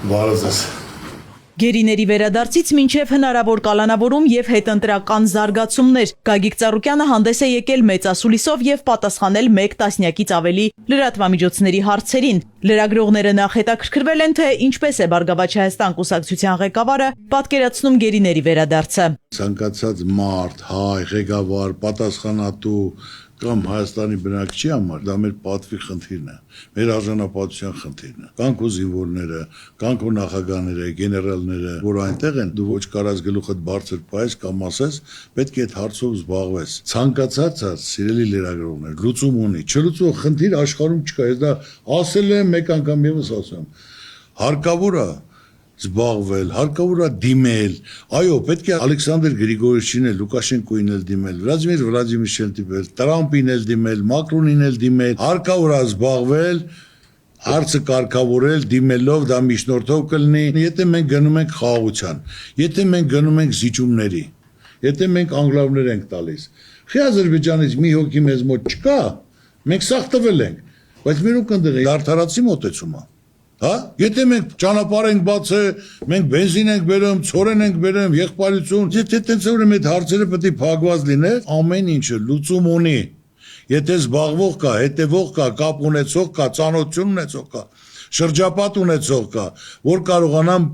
Բարոզես։ Գերիների վերադարձից մինչև հնարավոր կալանավորում և հետընտրական զարգացումներ Գագիկ Ծառուկյանը հանդես է եկել մեծասուլիսով և պատասխանել 1 տասնյակից ավելի լրատվամիջոցների հարցերին։ Լրագրողները նախ հետաքրքրվել են, թե ինչպես է Բարգավաճ Հայաստան կուսակցության ղեկավարը պատկերացնում գերիների վերադարձը։ Ցանկացած մարդ, հայ, ղեկավար, պատասխանատու կամ Հայաստանի բնակչի համար դա մեր պատվի խնդիրն է, մեր արժանապատվության խնդիրն է։ Կանք ու զինվորները, կանք ու նախագահները, գեներալները, որ այնտեղ են, դու ոչ կարաս գլուխդ բարձր պայես կամ ասես, պետք է այդ հարցով զբաղվես։ Ցանկացած սիրելի լրագրողներ, լուծում ունի, չլուծող խնդիր աշխարհում չկա։ Ես դա ասել եմ մեկ անգամ եւս ասում։ Հարկավոր է զբաղվել, հարկավոր է դիմել, այո, պետք է Ալեքսանդր Գրիգորիչին էլ, Լուկաշենկոին էլ դիմել, Վլադիմիր Վլադիմիրովին դիմել, Տրամպին էլ դիմել, Մակրոնին էլ դիմել, հարկավոր է զբաղվել, հարցը կարգավորել, դիմելով, դա միջնորդով կլինի, եթե մենք գնում ենք խաղաղության, եթե մենք գնում ենք զիջումների, եթե մենք անգլավներ ենք տալիս, խի Ադրբեջանից մի հոգի մեզ մոտ չկա, մենք սաղ տվել ենք, բայց մերուկ ընդեղ է արդարացի մոտեցումը։ Հա, եթե մենք ճանապարհ ենք բացել, մենք բենզին ենք բերում, ցորեն ենք բերում, եղբայրություն, եթե տենց որ այդ հարցերը պետք է փակված լինեն, ամեն ինչը լուծում ունի։ Եթե զբաղվող կա, հետևող կա, կապ ունեցող կա, ծանոթություն ունեցող կա, շրջապատ ունեցող կա, որ կարողանան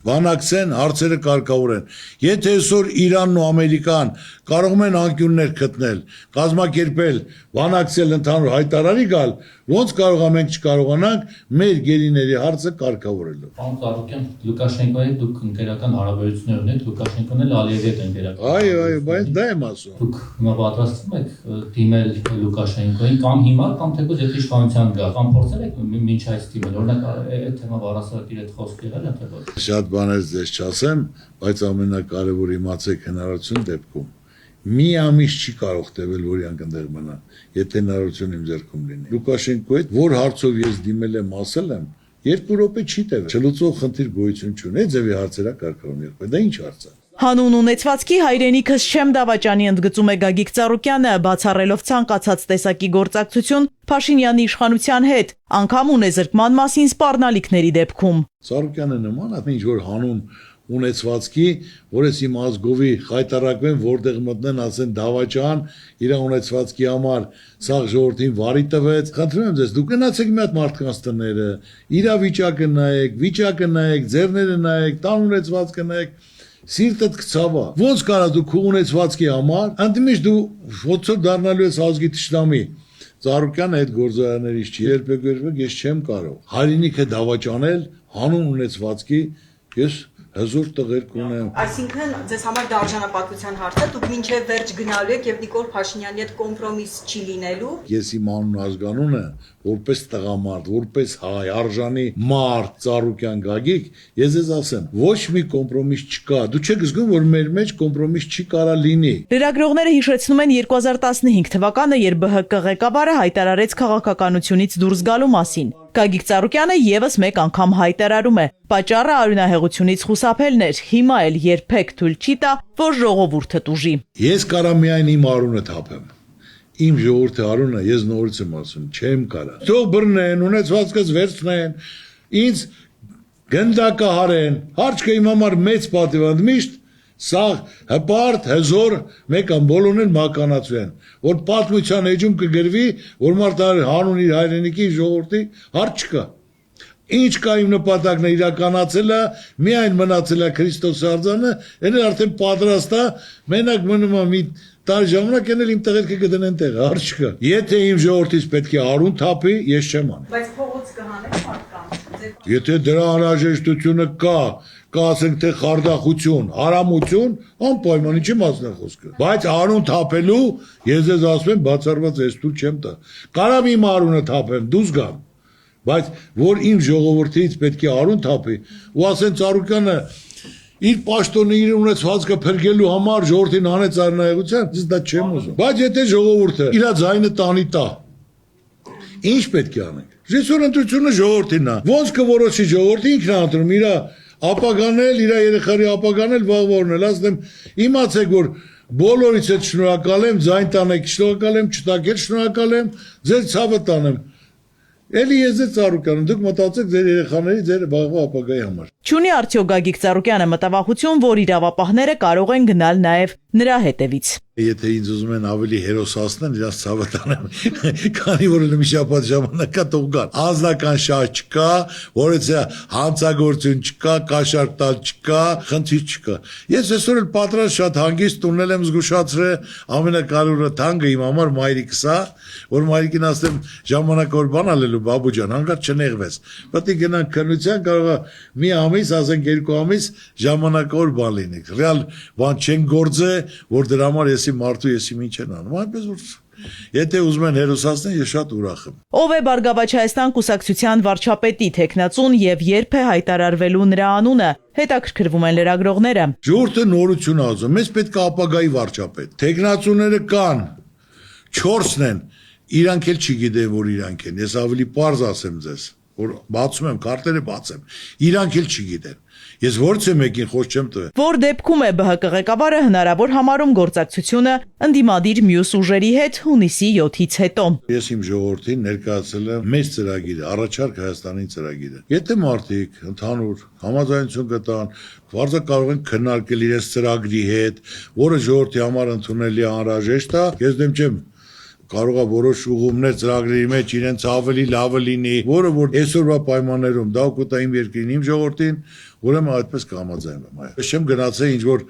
բանակցեն, հարցերը կարգավորեն։ Եթե այսօր Իրանն ու Ամերիկան կարող են անկյուններ գտնել, կազմակերպել, բանակցել, ընդհանուր հայտարարի գալ, ոնց կարող ենք չկարողանանք մեր գերիների հարցը կարգավորելու։ Պարոն Ծառուկյան, Լուկաշենկոյի դուք ընկերական հարաբերություններ ունեք, Լուկաշենկոն էլ Ալիևի հետ ընկերական։ Այո, բայց դա եմ ասում։ Դուք հիմա պատրաստվում եք դիմել Լուկաշենկոյին կամ հիմա, կամ թեկուզ եթե իշխանության գա, կամ փորձել եք մինչ այս դիմել, օրինակ այդ թեմա առասարակիր հետ խոսք եղել է թե ոչ։ Շատ բաներ ձեզ չասեմ, բայց ամենակարևորը իմացեք հնարավորություն դեպքում մի ամիս չի կարող տևել, որ իրանք այնտեղ մնան, եթե հնարավորություն իմ ձեռքում լինի։ Լուկաշենկոյի հետ որ հարցով ես դիմել եմ, ասել եմ, 2 րոպե չի տևել։ Չլուծող խնդիր գոյություն չունի, այդ ձևի հարցերա կարգավորում եղբայր, դա ինչ հարց է։ Հանուն ունեցվածքի հայրենիքս չեմ դավաճանի ընդգծում է Գագիկ Ծառուկյանը, բացառելով ցանկացած տեսակի գործակցություն Փաշինյանի իշխանության հետ, անգամ ունեզրկման մասին սպառնալիքների դեպքում։ Ծառուկյանը նման է ինչ որ հանուն ունեցվածքի, որ ես իմ ազգովի խայտարակվեն, որտեղ մտնեն, ասեն դավաճան, իր ունեցվածքի համար սաղ ժողովրդին վարի տվեց։ Խնդրում եմ ձեզ, դուք գնացեք մի հատ մարդկանց տները, իրավիճակը նայեք, վիճակը նայեք, ձեռները նայեք, տան ունեցվածքը նայեք, սիրտդ կցավա։ Ոնց կարա դու քո ունեցվածքի համար, ընդմիշտ դու ոնց դառնալու ես ազգի թշնամի։ Ծառուկյանը այդ գործարաններից չի երբեք ես չեմ կարող։ Հայրենիքը դավաճանել հանուն ունեցվածքի ես հզոր տղեր կունեմ։ Այսինքն ձեզ համար դա արժանապատվության հարց է, դուք մինչև վերջ գնալու եք եւ Նիկոլ Փաշինյանի հետ կոմպրոմիս չի լինելու։ Ես իմ անուն ազգանունը որպես տղամարդ, որպես հայ, արժանի մարդ, Ծառուկյան Գագիկ, ես ձեզ ասեմ, ոչ մի կոմպրոմիս չկա։ Դու չեք զգում, որ մեր մեջ կոմպրոմիս չի կարա լինի։ Լրագրողները հիշեցնում են 2015 թվականը, երբ ԲՀԿ ղեկավարը հայտարարեց քաղաքականությունից դուրս գալու մասին։ Գագիկ Ծառուկյանը եւս մեկ անգամ հայտարարում է. պատճառը արյունահեղությունից խուսափելն էր, հիմա էլ երբեք թույլ չի տա, որ ժողովուրդը տուժի։ Ես կարա միայն իմ արունը թափեմ։ Իմ ժողովրդի արունը ես նորից եմ ասում, չեմ կարա։ Թող բռնեն, ունեցվածքս վերցնեն, ինձ գնդակահարեն, հարց կա իմ համար մեծ պատիվ միշտ սաղ հպարտ, հզոր, մեկ ամբոլոն են մականացվեն, որ պատմության էջում կգրվի, որ մարդար հանուն իր հայրենիքի ժողովրդի հարց չկա։ Ինչ կա իմ նպատակն է իրականացել է, միայն մնացել է Քրիստոս արձանը, այն արդեն պատրաստ է, մենակ մնում է մի տարի ժամանակ են իմ տղերքը կդնեն տեղը, հարց չկա։ Եթե իմ ժողովրդից պետք է արուն թափի, ես չեմ անի։ Բայց փողոց կհանեք մարդկանց։ Եթե դրա անհրաժեշտությունը կա, ասենք թե խարդախություն, հարամություն, անպայման ինչի մասն է խոսքը։ Բայց արուն թափելու ես ձեզ ասում եմ բացառված ես դու չեմ տա։ Կարամ իմ արունը թափեմ, դուս գամ։ Բայց որ իմ ժողովրդից պետք է արուն թափի, ու ասեն Ծառուկյանը իր պաշտոնը իր ունեցվածքը փրկելու համար ժողովրդին հանեց արնայողության, ես դա չեմ ուզում։ Բայց եթե ժողովուրդը իր ձայնը տանի տա, ինչ պետք է անենք։ Այսօր ընտրությունը ժողովրդին է։ Ոնց կորոշի ժողովուրդը ինքն է ընտրում իր ապագանել, իր երեխայի ապագանել, վաղվորնել, ասեմ, իմացեք, որ բոլորից հետ շնորհակալ եմ, ձայն տանեք, շնորհակալ եմ, չտակել շնորհակալ եմ, ձեր ցավը տանեմ։ Էլի ես ձեր Ծառուկյանը, դուք մտածեք ձեր երեխաների, ձեր վաղվա ապագայի համար։ Չունի արդյոք Գագիկ Ծառուկյանը մտավախություն, որ իրավապահները կարող են գնալ նաև նրա հետևից։ Եթե ինձ ուզում են ավելի հերոսացնել, իրաց ցավը տանեմ, քանի որ մի շաբաթ ժամանակա թող գան։ Անձնական շահ չկա, որովհետեւ հանցագործություն չկա, կաշառք տալ չկա, խնդիր չկա։ Ես այսօր էլ պատրաստ շատ հանգիստ տունել եմ զգուշացրել, ամենակարևորը թանկը իմ համար մայրիկս է, որ մայրիկին ասեմ ժամանակավոր բան ալելու բաբուջան, հանկարծ չնեղվես։ Պետք է գնանք քննության, կարող է մի ամիս, ասենք 2 ամիս ժամանակավոր բան լինի։ Ռեալ բան չեն գործե, որ դրա համար ես մարդու եսի ինչ են անում, այնպես որ եթե ուզում են հերոսացնել, ես շատ ուրախ եմ։ Ով է Բարգավաճ Հայաստան կուսակցության վարչապետի թեկնածուն եւ երբ է հայտարարվելու նրա անունը, հետաքրքրվում են լրագրողները։ Ժողովուրդը նորություն ազում, մեզ պետք է ապագայի վարչապետ։ Թեկնածուները կան, 4-ն են, իրանք էլ չգիտեն, որ իրանք են։ Ես ավելի պարզ ասեմ ձեզ, որ բացում եմ, քարտերը բացեմ, իրանք էլ չգիտեն։ Ես որից եմ եկին խոս չեմ տվել։ Որ դեպքում է ԲՀԿ ղեկավարը հնարավոր համարում գործակցությունը ընդդիմադիր մյուս ուժերի հետ հունիսի 7-ից հետո։ Ես իմ ժողովրդին ներկայացրել եմ մեծ ծրագիրը, առաջարկ Հայաստանի ծրագիրը։ Եթե մարդիկ ընդհանուր համաձայնություն գտան, բարձր կարող են քննարկել իրենց ծրագրի հետ, որը ժողովրդի համար ընդունելի անհրաժեշտ է, ես դեմ չեմ կարող է որոշ ուղումներ ծրագրերի մեջ իրենց ավելի լավը լինի, որը որ այսօրվա պայմաններում դա օգուտ է իմ երկրին, իմ ժողովրդին, ուրեմն այդպես կհամաձայնվեմ։ Ես չեմ գնացել ինչ որ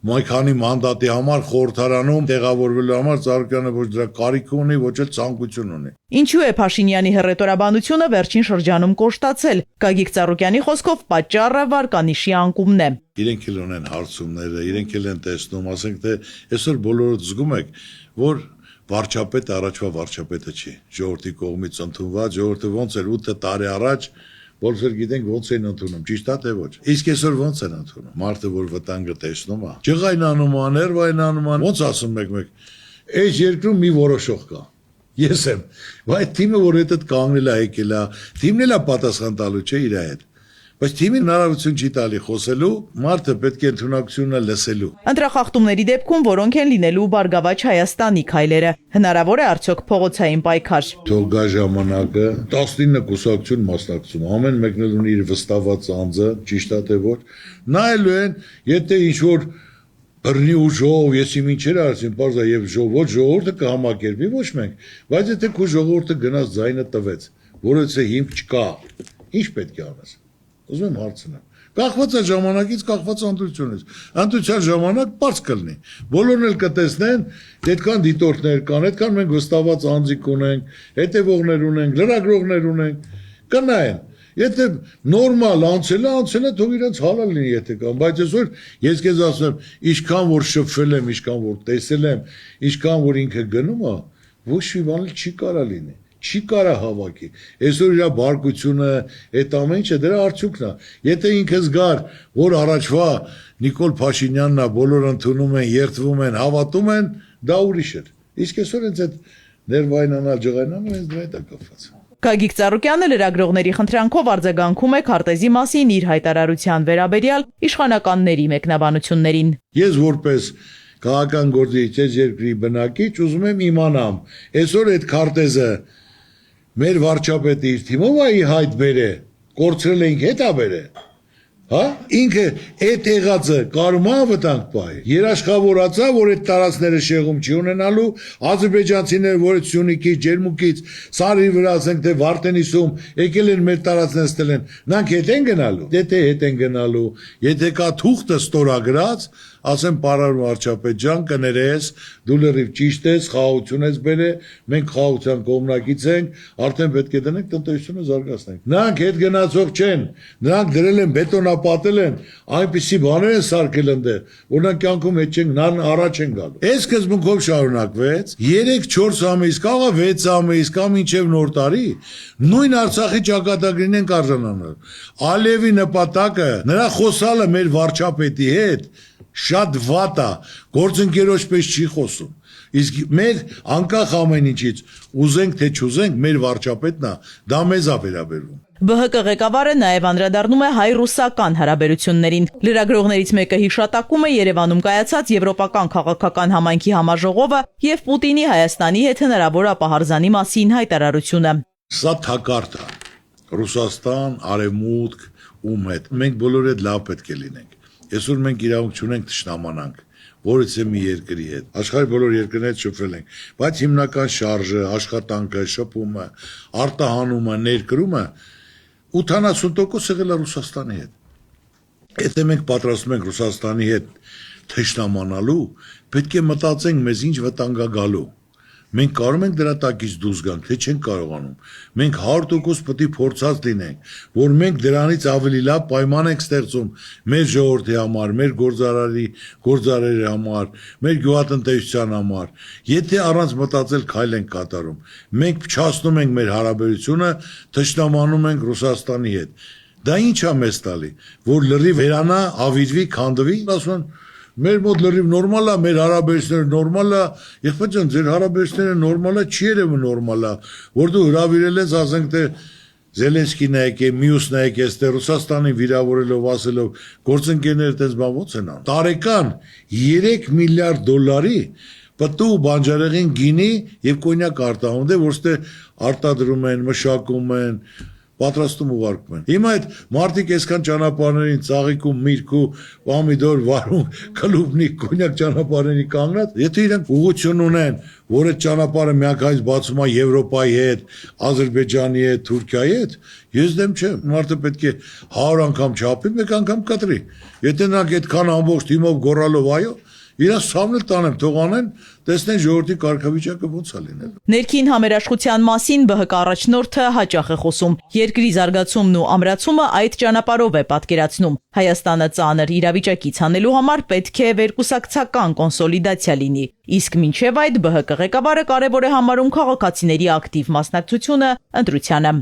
մայքանի մանդատի համար խորհրդարանում տեղավորվելու համար Ծառուկյանը ոչ դրա կարիք ունի, ոչ էլ ցանկություն ունի։ Ինչու է Փաշինյանի հռետորաբանությունը վերջին շրջանում կոշտացել։ Գագիկ Ծառուկյանի խոսքով պատճառը վարկանիշի անկումն է։ Իրենք էլ ունեն հարցումները, իրենք էլ են տեսնում, ասենք թե այսօր բոլորը զգում եք, որ վարչապետը առաջվա վարչապետը չի, ժողովրդի կողմից ընդունված, ժողովուրդը ոնց էր 8 տարի առաջ, բոլորը գիտենք ոնց են ընդունում, ճիշտ է թե ոչ։ Իսկ այսօր ոնց են ընդունում։ Մարդը որ վտանգը տեսնում է, ջղայնանում է, ներվայնանում է, ոնց ասում եք, այս երկրում մի որոշող կա։ Ես եմ, բայց թիմը որ հետդ կանգնել է եկել է, թիմն էլ է պատասխան տալու չէ իր հետ։ Բայց թիմին հնարավորություն չի տալի խոսելու, մարդը պետք է ընդունակությունը լսելու։ Ընտրախախտումների դեպքում որոնք են լինելու Բարգավաճ Հայաստանի քայլերը, հնարավոր է արդյոք փողոցային պայքար։ Թող գա ժամանակը, 19 կուսակցություն մասնակցում, ամեն մեկն էլ ունի իր վստահված անձը, ճիշտ է թե ոչ։ Նայելու են, եթե ինչ որ բռնի ուժով, ես իմ ինչեր արեցին, բարձա եւ ոչ ժողովուրդը կհամակերպի, ոչ մենք, բայց եթե քո ժողովուրդը գնաց ձայնը տվեց, որովհետեւ հիմք չկա, ինչ պետք է անես։ Ուզում եմ հարցնեմ։ Կախված է ժամանակից, կախված ընտրությունից։ Ընտրության ժամանակ բարձ կլինի։ Բոլորն էլ կտեսնեն, այդքան դիտորդներ կան, այդքան մենք վստահված անձիկ ունենք, հետևողներ ունենք, լրագրողներ ունենք, կնայեն։ Եթե նորմալ անցել է, թող իրենց հալա լինի, եթե կան, բայց այսօր ես քեզ ասում եմ, ինչքան որ շփվել եմ, ինչքան որ տեսել եմ, ինչքան որ ինքը գնում է, ոչ մի բան չի կարա լինի։ Չի կարա հավաքի։ Այսօր իր բարկությունը, այդ ամեն ինչը դրա արդյունքն է։ Եթե ինքը զգար, որ առաջվա Նիկոլ Փաշինյանն է, բոլորը ընդունում են, երդվում են, հավատում են, դա ուրիշ էր։ Իսկ այսօր հենց այդ ներվայնանալ, ջղայնանալ հենց դրա հետ է կապված։ Գագիկ Ծառուկյանը լրագրողների խնդրանքով արձագանքում է քարտեզի մասին իր հայտարարության վերաբերյալ իշխանականների մեկնաբանություններին։ Ես որպես քաղաքական գործիչ այս երկրի բնակիչ ուզում եմ իմանամ, այսօր այդ քարտեզը մեր վարչապետը իր թիմով է հայտ բերե, կորցրել ենք հետա բերե, հա, ինքը այդ եղածը կարում է վտանգ պահի, երաշխավորացա, որ այդ տարածքները շեղում չի ունենալու, ադրբեջանցիները, որ այդ Սյունիքից, Ջերմուկից, Սարի վրա ասենք թե Վարդենիսում եկել են մեր տարածքներ ստել են, նրանք հետ են գնալու, եթե հետ են գնալու, եթե կա թուղթը ստորագրած, ասեմ պարարում վարչապետ ջան, կներես, դու լրիվ ճիշտ ես, խաղաղություն ես բերե, մենք խաղաղության կողմնակից ենք, արդեն պետք է դնենք տնտեսությունը զարգացնենք։ Նրանք հետ գնացող չեն, նրանք դրել են բետոնապատել են, այնպիսի բաներ են սարքել ընդեղ, որ նրանք կյանքում հետ չեն, նրան առաջ են գալու։ Այս սկզբունքով շարունակվեց 3-4 ամիս, կաղա 6 ամիս, կամ մինչև նոր տարի, նույն Արցախի ճակատագրին են արժանանալ։ Ալիևի նպատակը, նրա խոսալը մեր վարչապետի հետ շատ վատ է, գործընկերոջ պես չի խոսում։ Իսկ մեր անկախ ամեն ինչից ուզենք թե չուզենք, մեր վարչապետն է, դա մեզ է վերաբերվում։ ԲՀԿ ղեկավարը նաև անդրադառնում է հայ-ռուսական հարաբերություններին։ Լրագրողներից մեկը հիշատակում է Երևանում կայացած Եվրոպական քաղաքական համայնքի համաժողովը եւ Պուտինի Հայաստանի հետ հնարավոր ապահարզանի մասին հայտարարությունը։ Սա թակարդ է։ Ռուսաստան, Արևմուտք, ում հետ։ Մենք բոլորը հետ լավ պետք է լինենք։ Այսօր մենք իրավունք չունենք թշնամանանք, որից է մի երկրի հետ։ Աշխարհի բոլոր երկրների հետ շփվել ենք, բայց հիմնական շարժը, աշխատանքը, շփումը, արտահանումը, ներկրումը 80% եղել է Ռուսաստանի հետ։ Եթե մենք պատրաստում ենք Ռուսաստանի հետ թշնամանալու, պետք է մտածենք մեզ ինչ վտանգ է գալու։ Մենք կարող ենք դրա տակից դուրս գանք, թե չենք կարողանում։ Մենք 100% պետք է փորձած լինենք, որ մենք դրանից ավելի լավ պայման ենք ստեղծում մեր ժողովրդի համար, մեր գործարարի համար, մեր գյուղատնտեսության համար։ Եթե առանց մտածել քայլ ենք կատարում, մենք փչացնում ենք մեր հարաբերությունը, թշնամանում ենք Ռուսաստանի հետ։ Դա ինչ է մեզ տալի, որ լրիվ վերանա, ավիրվի, քանդվի, ասում են մեր մոտ լրիվ նորմալ է, մեր հարաբերությունները նորմալ է, եղբայր ջան, ձեր հարաբերությունները նորմալ է, չի երևում նորմալ է, որ դու հրավիրել ես, ասենք թե Զելենսկին է եկել, մյուսն է եկել, այստեղ Ռուսաստանին վիրավորելով, ասելով, գործընկերները այդպես բան ո՞նց են անում։ Տարեկան 3 միլիարդ դոլարի պտու բանջարեղեն գինի եւ կոնյակ արտահանում, որ ստե արտադրում են, մշակում են, պատրաստում ուղարկում են։ Հիմա այդ մարդիկ այսքան ճանապարհներին ծաղիկում, միրգու, պամիդոր, վարում, կլուբնի, կոնյակ ճանապարհների կանգնած, եթե իրենք ուղղություն ունեն, որ այդ ճանապարհը միանգամից բացում է Եվրոպայի հետ, Ադրբեջանի հետ, Թուրքիայի հետ, ես դեմ չեմ։ Մարդը պետք է 100 անգամ չափի, մեկ անգամ կտրի։ Եթե նրանք այդքան ամբողջ թիմով գոռալով այո, իրաց ցավն էլ տանեմ, թող անեն, տեսնեն ժողովրդի կարգավիճակը ոնց է լինել։ Ներքին համերաշխության մասին ԲՀԿ առաջնորդը հաճախ է խոսում։ Երկրի զարգացումն ու ամրացումը այդ ճանապարհով է պատկերացնում։ Հայաստանը ծանր իրավիճակից հանելու համար պետք է վերկուսակցական կոնսոլիդացիա լինի։ Իսկ մինչև այդ ԲՀԿ ղեկավարը կարևոր է համարում քաղաքացիների ակտիվ մասնակցությունը ընտրությանը։